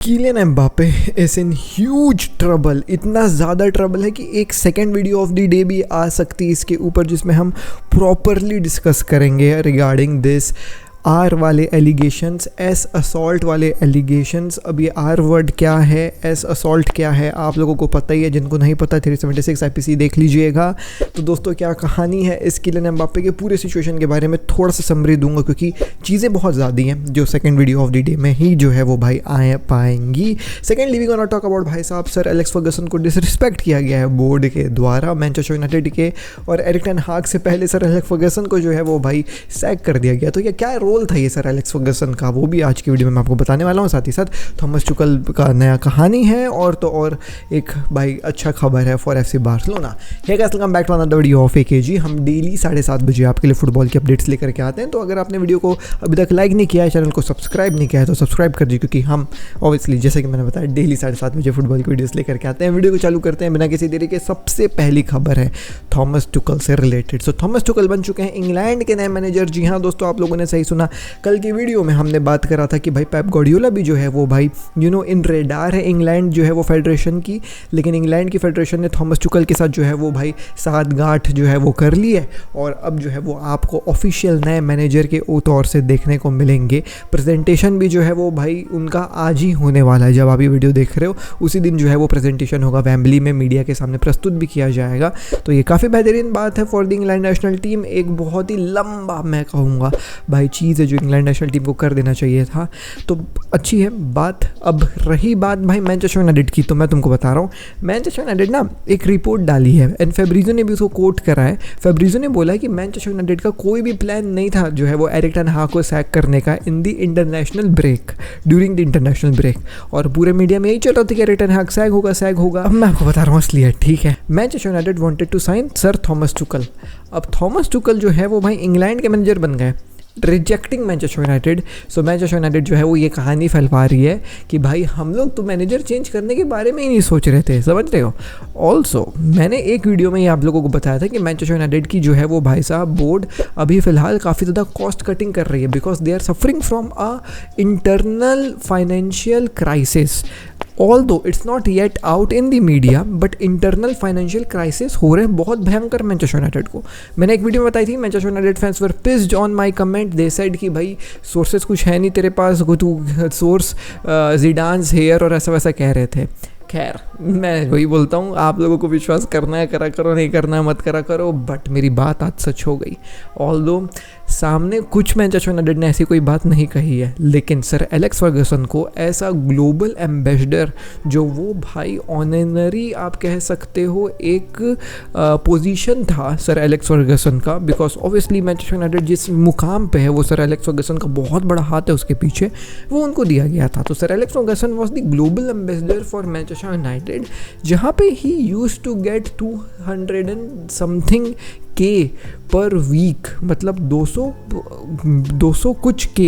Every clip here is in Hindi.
Kylian Mbappe is in huge trouble. इतना ज़्यादा ट्रबल है कि एक second video of the day भी आ सकती है इसके ऊपर, जिसमें हम प्रॉपरली डिस्कस करेंगे रिगार्डिंग दिस आर वाले एलिगेशंस, एस असॉल्ट वाले एलिगेशंस। अब ये आर वर्ड क्या है, एस असॉल्ट क्या है, आप लोगों को पता ही है। जिनको नहीं पता 376 IPC देख लीजिएगा। तो दोस्तों क्या कहानी है इस किलियन एम्बापे के पूरे सिचुएशन के बारे में थोड़ा सा समरी दूंगा, क्योंकि चीज़ें बहुत ज़्यादा हैं जो second video of the day में ही जो है वो भाई आ पाएंगी। Secondly we gonna talk about भाई साहब सर एलेक्स फर्गसन को डिसरिस्पेक्ट किया गया है बोर्ड के द्वारा, मैनचेस्टर यूनाइटेड के, और एरिक टेन हाग से पहले सर एलेक्स फर्गसन को जो है वो भाई सैक कर दिया गया। तो ये क्या रोल था ये सर एलेक्स फर्गसन का, वो भी आज की वीडियो में मैं आपको बताने वाला हूँ। साथ ही साथ थॉमस टुकल का नया कहानी है, और तो और एक भाई अच्छा खबर है for FC Barcelona. Hey guys, welcome back to another video of AKG। हम डेली 7:30 बजे आपके लिए फुटबॉल की अपडेट्स लेकर के आते हैं। तो अगर आपने वीडियो को अभी तक लाइक नहीं किया है, चैनल को सब्सक्राइब नहीं किया है, तो सब्सक्राइब कर दीजिए, क्योंकि हम ऑब्वियसली जैसे कि मैंने बताया डेली 7:30 बजे फुटबॉल की वीडियोस लेकर के आते हैं। वीडियो को चालू करते हैं बिना किसी देरी के। सबसे पहली खबर है थॉमस टुकल से रिलेटेड। सो थॉमस टुकल बन चुके हैं इंग्लैंड के नए मैनेजर। जी हाँ दोस्तों, आप लोगों ने सही सुना। कल की वीडियो में हमने बात करा था कि भाई पेप गार्डियोला भी जो है वो भाई इन रेडार है इंग्लैंड जो है वो फेडरेशन की, लेकिन इंग्लैंड की फेडरेशन ने थॉमस टुकल के साथ जो है वो भाई साथ गांठ जो है वो कर ली है, और अब जो है वो आपको ऑफिशियल नए मैनेजर के तौर से देखने को मिलेंगे। प्रेजेंटेशन भी जो है वो भाई उनका आज ही होने वाला है। जब आप ये वीडियो देख रहे हो उसी दिन जो है वो प्रेजेंटेशन होगा, वेम्बली में मीडिया के सामने प्रस्तुत भी किया जाएगा। तो ये काफ़ी बेहतरीन बात है for the England national team. एक बहुत ही लंबा मैं कहूँगा भाई चीज़ है जो इंग्लैंड नेशनल टीम को कर देना चाहिए था, तो अच्छी है बात। अब रही बात भाई मैनचेस्टर यूनाइटेड की, तो मैं तुमको बता रहा हूँ मैनचेस्टर यूनाइटेड ना एक रिपोर्ट डाली है, एंड फेब्रिजो ने भी उसको कोट करा है। फेब्रिजो ने बोला है कि मैनचेस्टर यूनाइटेड का कोई भी प्लान नहीं था जो है वो एरिक टेन हाग को सैक करने का in the international break, during the international break, और पूरे मीडिया में यही चल रहा था कि एरिक टेन हाग सैक होगा। अब मैं आपको बता रहा हूँ असली है, ठीक है। Manchester United wanted to sign sir Thomas Tuchel. अब थॉमस टुकल जो है वो भाई इंग्लैंड के मैनेजर बन गए, rejecting Manchester United. So Manchester United जो है वो ये कहानी फैलवा रही है कि भाई हम लोग तो मैनेजर चेंज करने के बारे में ही नहीं सोच रहे थे, समझ रहे हो। ऑल्सो मैंने एक वीडियो में ये आप लोगों को बताया था कि मैनचेस्टर यूनाइटेड की जो है वो भाई साहब बोर्ड अभी फिलहाल काफ़ी ज़्यादा कॉस्ट कटिंग कर रही है, because they are suffering from a internal financial crisis. Although it's not yet out in the media, but internal financial crisis हो रहे हैं बहुत भयंकर मैनचेस्टर यूनाइटेड को। मैंने एक वीडियो में बताई थी, Manchester United fans were pissed on my comment. They said कि भाई सोर्सेज कुछ है नहीं तेरे पास, तू सोर्स जिडान्स हेयर और ऐसा वैसा कह रहे थे। खैर मैं वही बोलता हूँ, आप लोगों को विश्वास करना है करा करो, नहीं करना है मत करा करो, बट मेरी बात आज सच हो गई। ऑल्दो सामने कुछ मैनचेस्टर यूनाइटेड ने ऐसी कोई बात नहीं कही है, लेकिन सर एलेक्स फर्गसन को ऐसा ग्लोबल एम्बेसडर जो वो भाई ऑनररी आप कह सकते हो एक पोजीशन था सर एलेक्स फर्गसन का, बिकॉज ऑब्वियसली मैनचेस्टर यूनाइटेड जिस मुकाम पे है वो सर एलेक्स फर्गसन का बहुत बड़ा हाथ है उसके पीछे, वो उनको दिया गया था। तो sir Alex Ferguson was the global ambassador for Manchester United, जहाँ पे he used to get 200 and something K per week, मतलब 200 कुछ K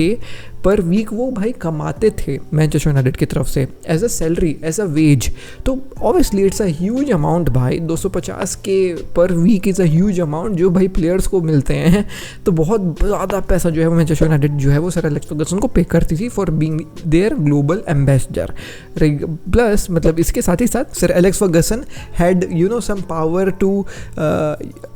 पर वीक वो भाई कमाते थे मैनचेस्टर यूनाइटेड की तरफ से as a salary, as a wage. तो obviously it's a huge amount भाई, 250 K per week is a huge amount जो भाई प्लेयर्स को मिलते हैं। तो बहुत ज़्यादा पैसा जो है वो मैनचेस्टर यूनाइटेड जो है वो सर एलेक्स फर्गसन को पे करती थी for being their global ambassador. Plus मतलब इसके साथ ही साथ sir Alex Ferguson had some power to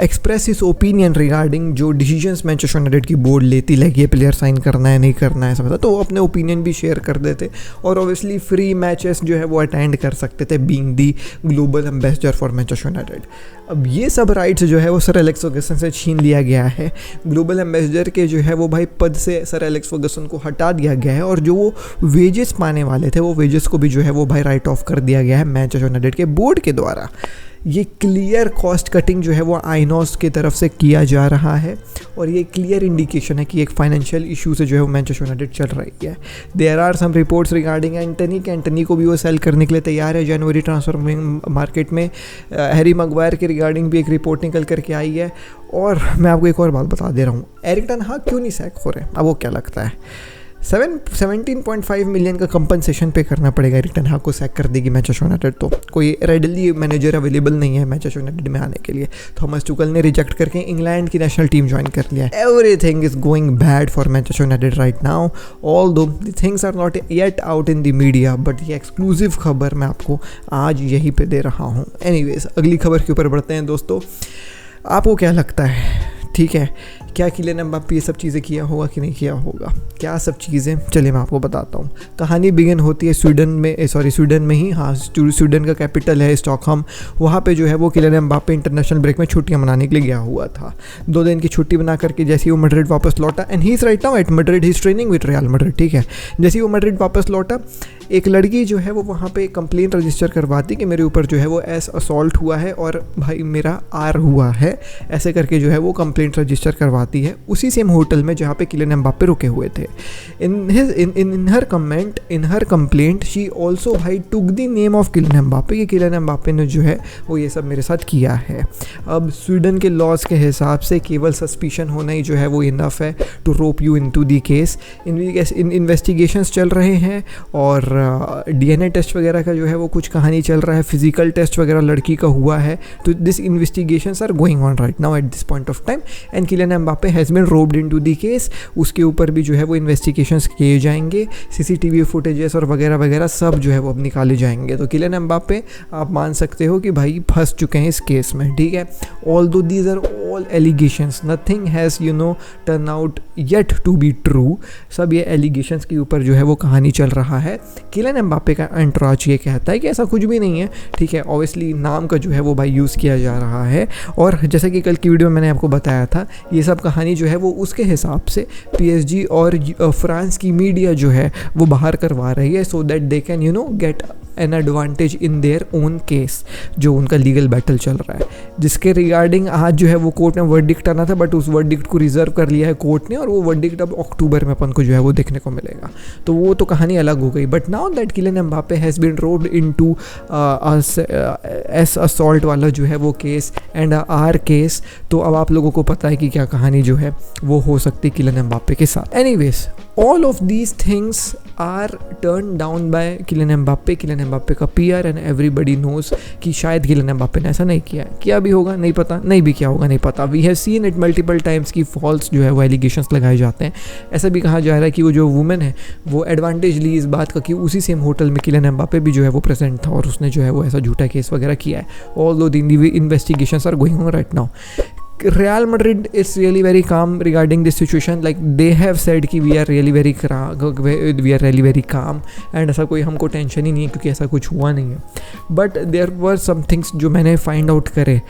express his opinion regarding जो डिसीजंस मैनचेस्टर यूनाइटेड की बोर्ड लेती, लाइक ये प्लेयर साइन करना है नहीं करना है ऐसा, तो वो अपने ओपिनियन भी शेयर कर देते, और ऑब्वियसली फ्री मैचेस जो है वो अटेंड कर सकते थे being the global ambassador for Manchester United. अब ये सब राइट्स जो है वो सर एलेक्स फर्गसन से छीन लिया गया है। ग्लोबल एम्बेसडर के जो है वो भाई पद से सर एलेक्स फर्गसन को हटा दिया गया है, और जो वो वेजेस पाने वाले थे वो वेजेस को भी जो है वो भाई राइट ऑफ कर दिया गया है मैनचेस्टर यूनाइटेड के बोर्ड के द्वारा। ये क्लियर कॉस्ट कटिंग जो है वो आइनॉस की तरफ से किया जा रहा है, और ये क्लियर इंडिकेशन है कि एक फाइनेंशियल इशू से जो है वो मैनचेस्टर यूनाइटेड चल रही है। There are some reports regarding Antony को भी वो सेल करने के लिए तैयार है जनवरी ट्रांसफर मार्केट में। हैरी मैग्वायर के रिगार्डिंग भी एक रिपोर्ट निकल करके आई है। और मैं आपको एक और बात बता दे रहा हूँ, एरिक टेन हाग क्यों नहीं सैक हो रहे, अब वो क्या लगता है? 17.5 मिलियन का कंपनसेशन पे करना पड़ेगा। रिटर्न हाफ को सैक कर देगी मैनचेस्टर यूनाइटेड, तो कोई रेडली मैनेजर अवेलेबल नहीं है मैनचेस्टर यूनाइटेड में आने के लिए। थॉमस टुकल ने रिजेक्ट करके इंग्लैंड की नेशनल टीम ज्वाइन कर लिया है। Everything is going bad for Manchester United right now, although the things are not yet out in the media, but ये एक्सक्लूसिव खबर मैं आपको आज यहीं पे दे रहा हूँ। एनीवेज, अगली खबर के ऊपर बढ़ते हैं दोस्तों। आपको क्या लगता है, ठीक है, क्या किलियन एम्बाप्पे ये सब चीज़ें किया होगा कि नहीं किया होगा? क्या सब चीज़ें, चलिए मैं आपको बताता हूँ। कहानी बिगिन होती है स्वीडन में ही, हाँ, स्वीडन का कैपिटल है स्टॉकहोम। वहाँ पे जो है वो किलियन एम्बाप्पे इंटरनेशनल ब्रेक में छुट्टियाँ मनाने के लिए गया हुआ था। 2 दिन की छुट्टी बना करके जैसे ही वो मैड्रिड वापस लौटा, and he is right now eight Madrid, he is training with real Madrid, ठीक है। जैसे ही वो मैड्रिड वापस लौटा, एक लड़की जो है वो वहाँ पे कंप्लेंट रजिस्टर करवाती कि मेरे ऊपर जो है वो असॉल्ट हुआ है और भाई मेरा आर हुआ है, ऐसे करके जो है वो कंप्लेंट रजिस्टर करवाती है उसी सेम होटल में जहाँ पे किलियन एम्बाप्पे रुके हुए थे। In her complaint she also भाई took the name of Kylian Mbappe, कि किलियन एम्बाप्पे ने जो है वो ये सब मेरे साथ किया है। अब स्वीडन के लॉज के हिसाब से केवल सस्पिशन होना ही जो है वो इनफ है to rope you into the case. Investigations चल रहे हैं और DNA टेस्ट वगैरह का जो है वो कुछ कहानी चल रहा है, फिजिकल टेस्ट वगैरह लड़की का हुआ है। तो this investigations are going on right now at this point of time, and Kylian Mbappe has been roped into the case. उसके ऊपर भी जो है वो इन्वेस्टिगेशंस किए जाएंगे, CCTV फुटेजेस और वगैरह वगैरह सब जो है वो अब निकाले जाएंगे। तो किलियन एम्बाप्पे आप मान सकते हो कि भाई फंस चुके हैं इस केस में, ठीक है। Although these are all allegations, nothing has turn out yet to be true. सब ये एलिगेशंस के ऊपर जो है वो कहानी चल रहा है। किलियन एम्बाप्पे का एंटोराज ये कहता है कि ऐसा कुछ भी नहीं है, ठीक है। ऑब्वियसली नाम का जो है वो भाई यूज़ किया जा रहा है, और जैसा कि कल की वीडियो में मैंने आपको बताया था, ये सब कहानी जो है वो उसके हिसाब से PSG और फ्रांस की मीडिया जो है वो बाहर करवा रही है, so that they can get an advantage in their own case, जो उनका लीगल बैटल चल रहा है, जिसके रिगार्डिंग आज जो है वो कोर्ट में वर्डिक्ट आना था, बट उस वर्डिक्ट को रिजर्व कर लिया है कोर्ट ने, और वो वर्डिक्ट अब अक्टूबर में अपन को जो है वो देखने को मिलेगा। तो वो तो कहानी अलग हो गई। But now that Kylian Mbappe has been roped into S assault वाला जो है वो केस एंड आर केस, तो अब आप लोगों को पता है कि क्या कहानी जो है वो हो सकती है किलियन एम्बाप्पे के साथ। Anyways, all of these things are turn down by Kylian Mbappe का PR, एंड एवरीबडी नोज कि शायद किलियन एम्बाप्पे ने ऐसा नहीं किया है। क्या भी होगा नहीं पता, नहीं भी क्या होगा नहीं पता। We have seen it multiple times कि फॉल्स जो है वो एलिगेशंस लगाए जाते हैं। ऐसा भी कहा जा रहा है कि वो जो वुमेन है वो एडवांटेज ली इस बात का कि उसी सेम होटल में किलियन एम्बाप्पे भी जो है वो प्रेजेंट था और उसने जो है वो ऐसा झूठा केस वगैरह किया है। Although the investigations are going on right now. Real Madrid is really very calm regarding this situation. Like they have said कि we are really very calm and ऐसा कोई हमको टेंशन ही नहीं है क्योंकि ऐसा कुछ हुआ नहीं है। But there were some things जो मैंने फाइंड आउट करे।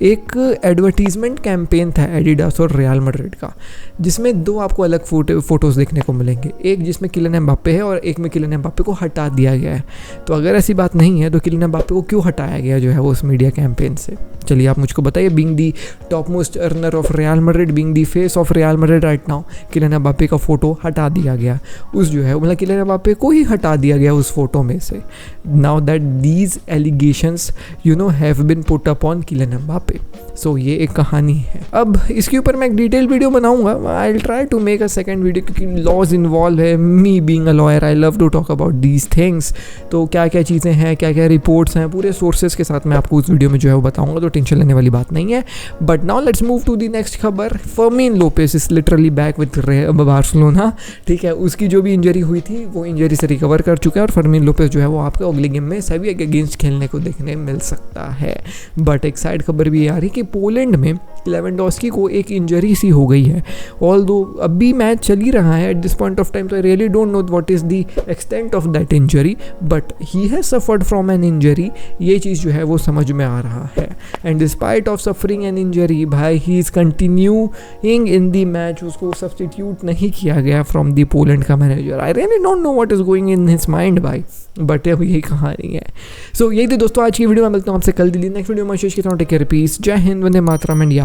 एक एडवर्टीजमेंट कैंपेन था एडिडास और रियल मैड्रिड का, जिसमें 2 आपको अलग फोटोज़ देखने को मिलेंगे। एक जिसमें किलियन एम्बाप्पे है और एक में किलियन एम्बाप्पे को हटा दिया गया है। तो अगर ऐसी बात नहीं है तो किलियन एम्बाप्पे को क्यों हटाया गया जो है वो उस मीडिया कैंपेन से? चलिए आप मुझको बताइए। Being the top most earner of Real Madrid, being the face of Real Madrid right now, Kylian Mbappe का फोटो हटा दिया गया उस जो है मतलब किलियन एम्बाप्पे को ही हटा दिया गया उस फोटो में से। Now that these allegations have been put up on Kylian Mbappe. So ये एक कहानी है। अब इसके ऊपर मैं एक डिटेल वीडियो बनाऊंगा। I will try to make a second video क्योंकि लॉज इन्वॉल्व है। Me being a lawyer I love to talk about these things. तो क्या क्या चीज़ें हैं, क्या क्या रिपोर्ट्स हैं, पूरे सोर्सेज के साथ मैं आपको उस वीडियो में जो है वो बताऊंगा, तो टेंशन लेने वाली बात नहीं है। But now let's move to the next खबर। Fermin Lopez is literally back with Barcelona. ठीक है, उसकी जो भी इंजरी हुई थी वो इंजरी से रिकवर कर चुका है और फर्मीन लोपेस जो है वो आपको अगले गेम में सेविया के अगेंस्ट खेलने को देखने मिल सकता है। बट एक साइड खबर भी आ रही कि पोलैंड में लेवेंडोस्की को एक इंजरी सी हो गई है। ऑल्दो अभी मैच चल ही रहा है at this point of time, तो I really don't know what is the extent of that injury, but he has suffered from an injury. ये चीज़ जो है वो समझ में आ रहा है। And despite of suffering an injury, भाई he is continuing in the match. उसको सब्सटीट्यूट नहीं किया गया फ्रॉम द पोलैंड का manager. I really don't know what is going in his mind भाई, बट अब यही कहानी है। सो यही थी दोस्तों आज की वीडियो में। मिलता हूँ आपसे कल दिल्ली नेक्स्ट वीडियो में। शेष की तरह टेक केयर, पीस, जय हिंद, वंदे मातरम। And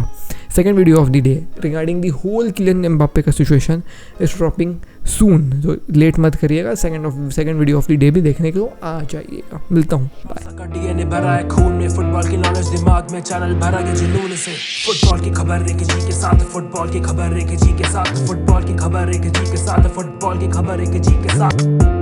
second video of the day regarding the whole Kylian Mbappe का सिचुएशन इज ड्रॉपिंग सून, तो लेट मत करिएगा, second video of the day भी देखने को आ जाइएगा। मिलता हूँ, बाय। डीएनए भरा है खून में, फुटबॉल की नॉलेज दिमाग में, चैनल भरा के जुनून से। फुटबॉल की खबर एक जी के साथ, फुटबॉल की खबर एक जी के साथ, फुटबॉल की खबर एक जी के साथ, फुटबॉल की खबर एक जी के साथ।